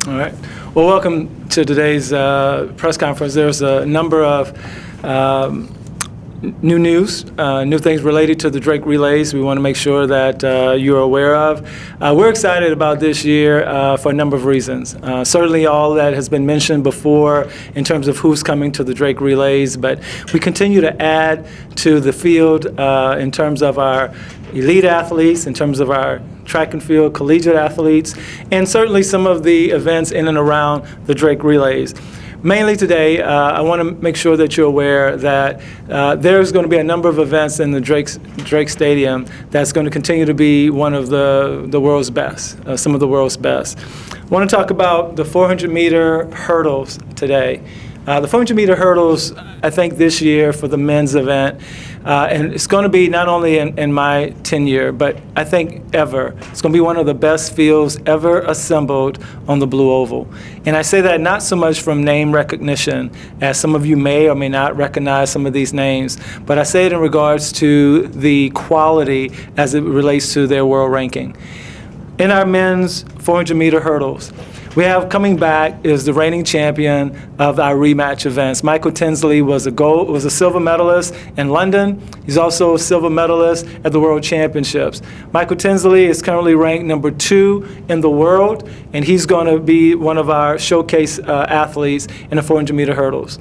All right. Well, welcome to today's press conference. There's a number of new things related to the Drake Relays we want to make sure that you're aware of. We're excited about this year for a number of reasons. Certainly all that has been mentioned before in terms of who's coming to the Drake Relays, but we continue to add to the field in terms of our elite athletes, in terms of our track and field collegiate athletes, and certainly some of the events in and around the Drake Relays. Mainly today, I want to make sure that you're aware that there's going to be a number of events in the Drake Stadium that's going to continue to be one of the world's best, some of the world's best. I want to talk about the 400-meter hurdles today. The 400-meter hurdles, I think this year for the men's event, and it's going to be not only in my tenure, but I think ever. It's going to be one of the best fields ever assembled on the Blue Oval. And I say that not so much from name recognition, as some of you may or may not recognize some of these names, but I say it in regards to the quality as it relates to their world ranking. In our men's 400-meter hurdles, we have coming back is the reigning champion of our rematch events. Michael Tinsley was a silver medalist in London. He's also a silver medalist at the World Championships. Michael Tinsley is currently ranked number 2 in the world, and he's going to be one of our showcase athletes in the 400-meter hurdles.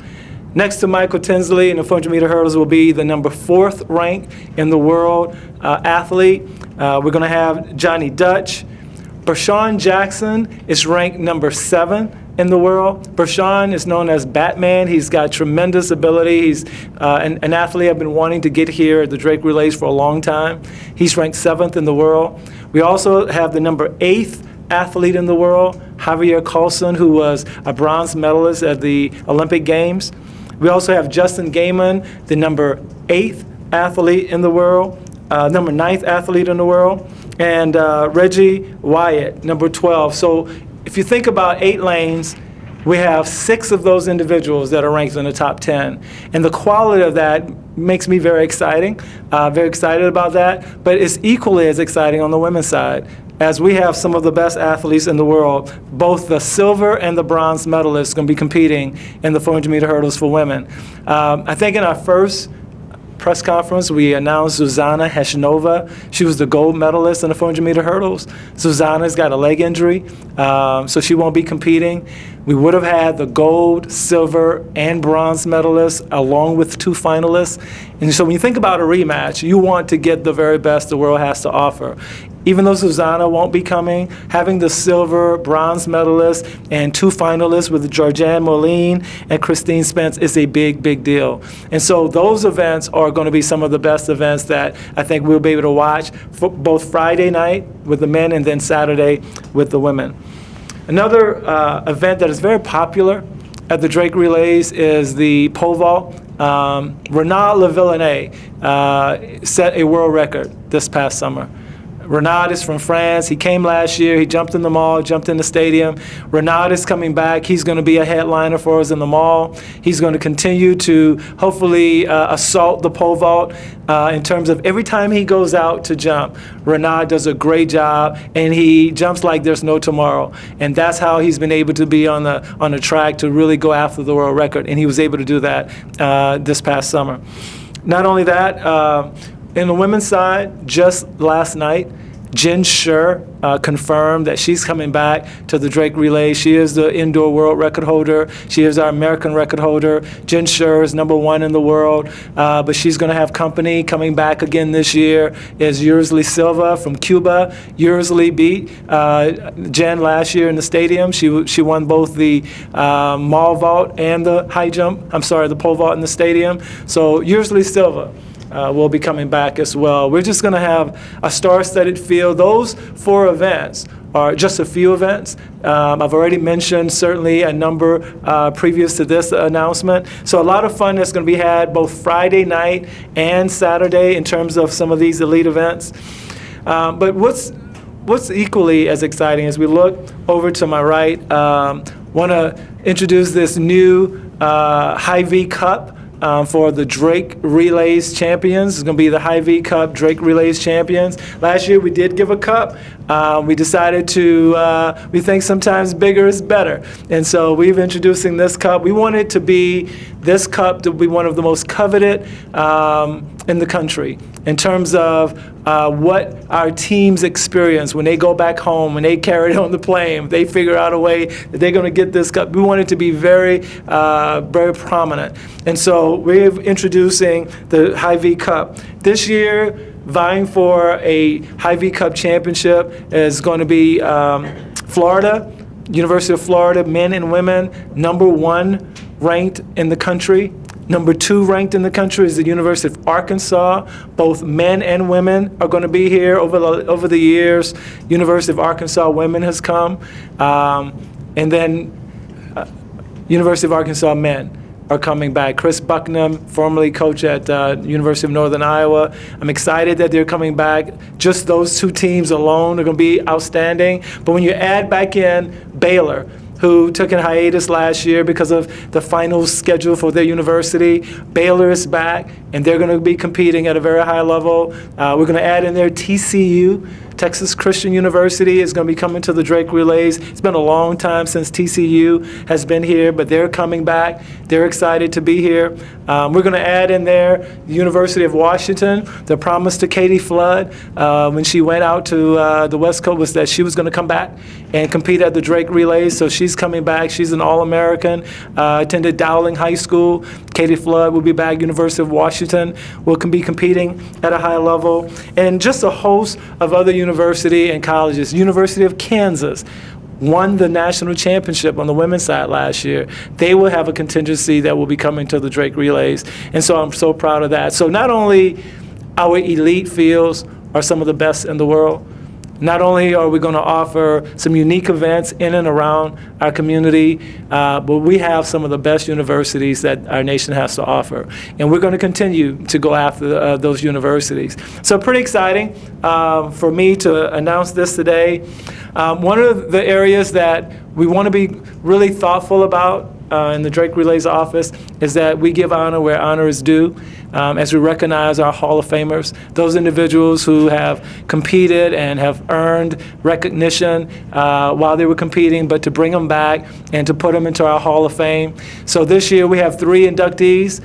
Next to Michael Tinsley in the 400-meter hurdles will be the number 4th ranked in the world athlete. We're going to have Johnny Dutch. Bershawn Jackson is ranked number 7 in the world. Bershawn is known as Batman. He's got tremendous ability. He's an athlete I've been wanting to get here at the Drake Relays for a long time. He's ranked 7th in the world. We also have the number 8th athlete in the world, Javier Coulson, who was a bronze medalist at the Olympic Games. We also have Justin Gaiman, the number 8th athlete in the world, number 9th athlete in the world, and Reggie Wyatt, number 12. So if you think about 8 lanes, we have 6 of those individuals that are ranked in the top 10. And the quality of that makes me very excited about that. But it's equally as exciting on the women's side, as we have some of the best athletes in the world. Both the silver and the bronze medalists going to be competing in the 400-meter hurdles for women. I think in our first press conference, we announced Zuzana Heshnova. She was the gold medalist in the 400-meter hurdles. Zuzana's got a leg injury, so she won't be competing. We would have had the gold, silver, and bronze medalists along with 2 finalists. And so when you think about a rematch, you want to get the very best the world has to offer. Even though Zuzana won't be coming, having the silver, bronze medalist, and 2 finalists with Georgianne Moline and Christine Spence is a big, big deal. And so those events are going to be some of the best events that I think we'll be able to watch for both Friday night with the men and then Saturday with the women. Another event that is very popular at the Drake Relays is the pole vault. Renaud Lavillenie set a world record this past summer. Renaud is from France. He came last year. He jumped in the mall, jumped in the stadium. Renaud is coming back. He's going to be a headliner for us in the mall. He's going to continue to hopefully assault the pole vault in terms of every time he goes out to jump, Renaud does a great job, and he jumps like there's no tomorrow. And that's how he's been able to be on the track to really go after the world record. And he was able to do that this past summer. Not only that, in the women's side, just last night, Jen Scher confirmed that she's coming back to the Drake Relay. She is the indoor world record holder. She is our American record holder. Jen Scher is number 1 in the world, but she's going to have company. Coming back again this year is Yursley Silva from Cuba. Yursley beat Jen last year in the stadium. She won both the mall vault and the the pole vault in the stadium. So Yursley Silva will be coming back as well. We're just going to have a star-studded field. Those 4 events are just a few events. I've already mentioned certainly a number previous to this announcement. So a lot of fun that's going to be had both Friday night and Saturday in terms of some of these elite events. But what's equally as exciting as we look over to my right, want to introduce this new Hy-Vee Cup for the Drake Relays Champions. It's going to be the High V Cup Drake Relays Champions. Last year we did give a cup. We decided we think sometimes bigger is better. And so we're introducing this cup. We want it to be, this cup to be one of the most coveted in the country in terms of what our teams experience when they go back home, when they carry it on the plane, they figure out a way that they're going to get this cup. We want it to be very, very prominent. And so we're introducing the High V Cup. This year, vying for a High V Cup championship is going to be Florida, University of Florida, men and women, #1 ranked in the country. #2 ranked in the country is the University of Arkansas. Both men and women are going to be here over the years. University of Arkansas women has come. And then University of Arkansas men are coming back. Chris Bucknam, formerly coach at University of Northern Iowa. I'm excited that they're coming back. Just those two teams alone are going to be outstanding. But when you add back in Baylor, who took a hiatus last year because of the final schedule for their university. Baylor is back, and they're going to be competing at a very high level. We're going to add in there TCU. Texas Christian University is going to be coming to the Drake Relays. It's been a long time since TCU has been here, but they're coming back. They're excited to be here. We're going to add in there the University of Washington. The promise to Katie Flood when she went out to the West Coast was that she was going to come back and compete at the Drake Relays. So she's coming back. She's an All-American, attended Dowling High School. Katie Flood will be back. University of Washington will be competing at a high level. And just a host of other university and colleges. University of Kansas won the national championship on the women's side last year. They will have a contingency that will be coming to the Drake Relays. And so I'm so proud of that. So not only our elite fields are some of the best in the world, not only are we going to offer some unique events in and around our community, but we have some of the best universities that our nation has to offer. And we're going to continue to go after those universities. So pretty exciting for me to announce this today. One of the areas that we want to be really thoughtful about in the Drake Relays office is that we give honor where honor is due. As we recognize our Hall of Famers, those individuals who have competed and have earned recognition while they were competing, but to bring them back and to put them into our Hall of Fame. So this year we have 3 inductees.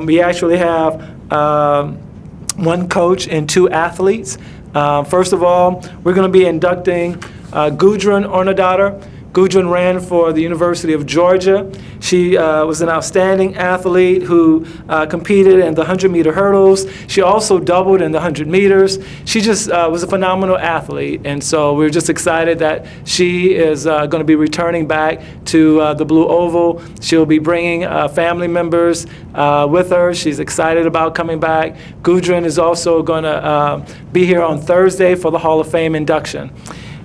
We actually have 1 coach and 2 athletes. First of all, we're going to be inducting Gudrun Ornadatter. Gudrun ran for the University of Georgia. She was an outstanding athlete who competed in the 100-meter hurdles. She also doubled in the 100 meters. She just was a phenomenal athlete, and so we're just excited that she is going to be returning back to the Blue Oval. She'll be bringing family members with her. She's excited about coming back. Gudrun is also going to be here on Thursday for the Hall of Fame induction.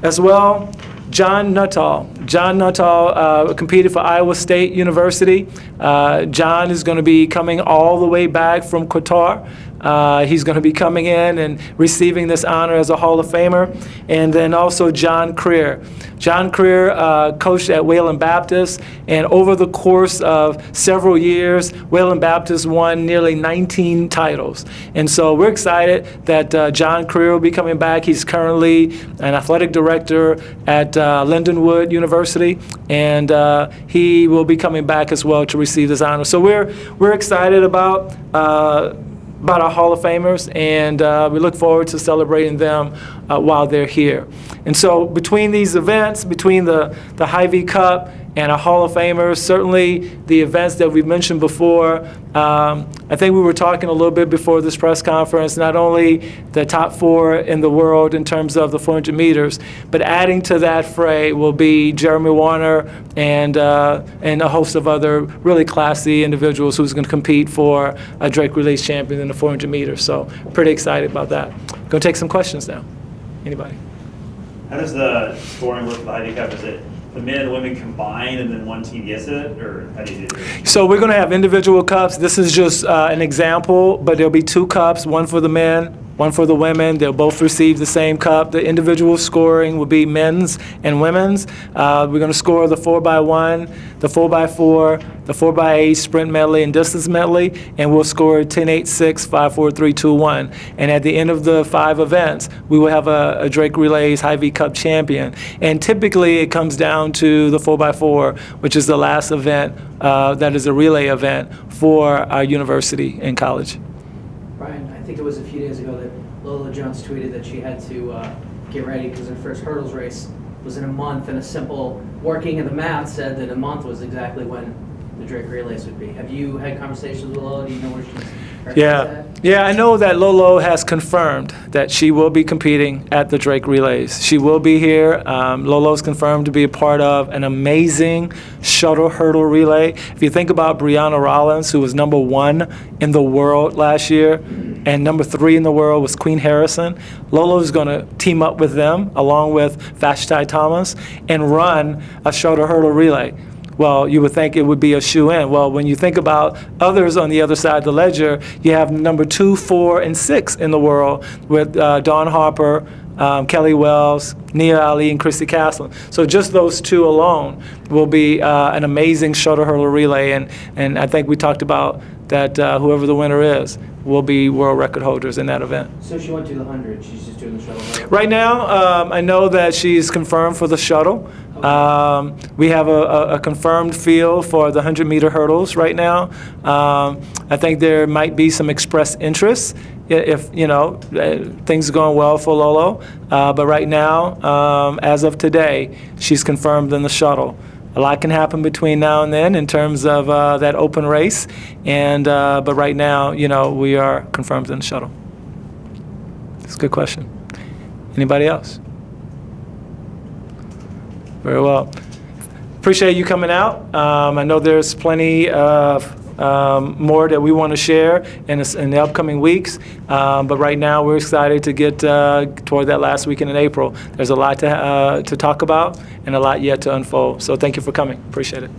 As well, John Nuttall. John Nuttall competed for Iowa State University. John is going to be coming all the way back from Qatar. He's going to be coming in and receiving this honor as a Hall of Famer. And then also John Creer. John Creer coached at Wayland Baptist, and over the course of several years, Wayland Baptist won nearly 19 titles. And so we're excited that John Creer will be coming back. He's currently an athletic director at Lindenwood University, and he will be coming back as well to receive this honor. So we're excited about our Hall of Famers, and we look forward to celebrating them while they're here. And so between these events, between the High V Cup and our Hall of Famers, certainly the events that we've mentioned before, I think we were talking a little bit before this press conference, not only the top 4 in the world in terms of the 400 meters, but adding to that fray will be Jeremy Warner and a host of other really classy individuals who's going to compete for a Drake Relays champion in the 400 meters. So pretty excited about that. Going to take some questions now. Anybody? How does the scoring work for the High V Cup? Is it the men and women combine and then one team gets it, or how do you do it? So we're going to have individual cups. This is just an example, but there'll be 2 cups, one for the men, one for the women. They'll both receive the same cup. The individual scoring will be men's and women's. We're going to score the 4x1, the 4x4, the 4x8 sprint medley and distance medley, and we'll score 10, 8, 6, 5, 4, 3, 2, 1. And at the end of the 5 events, we will have a Drake Relays Hy-Vee Cup champion. And typically it comes down to the 4x4, which is the last event that is a relay event for our university and college. Brian, I think it was a few days ago that Lolo Jones tweeted that she had to get ready because her first hurdles race was in a month, and a simple working of the math said that a month was exactly when the Drake Relays would be. Have you had conversations with Lolo? Do you know where she's Yeah, I know that Lolo has confirmed that she will be competing at the Drake Relays. She will be here. Lolo's confirmed to be a part of an amazing shuttle hurdle relay. If you think about Brianna Rollins, who was #1 in the world last year, and #3 in the world was Queen Harrison, Lolo's going to team up with them, along with Vashti Thomas, and run a shuttle hurdle relay. Well, you would think it would be a shoe-in. Well, when you think about others on the other side of the ledger, you have #2, 4, and 6 in the world with Dawn Harper, Kelly Wells, Nia Ali, and Christy Castle. So just those 2 alone will be an amazing shuttle hurdle relay. And I think we talked about that whoever the winner is will be world record holders in that event. So she went to the 100. She's just doing the shuttle hurdle. Right now, I know that she's confirmed for the shuttle. We have a confirmed field for the 100-meter hurdles right now. I think there might be some express interest if things are going well for Lolo. But right now, as of today, she's confirmed in the shuttle. A lot can happen between now and then in terms of that open race, but right now, we are confirmed in the shuttle. That's a good question. Anybody else? Very well. Appreciate you coming out. I know there's plenty of more that we want to share in the upcoming weeks, but right now we're excited to get toward that last weekend in April. There's a lot to talk about and a lot yet to unfold. So thank you for coming. Appreciate it.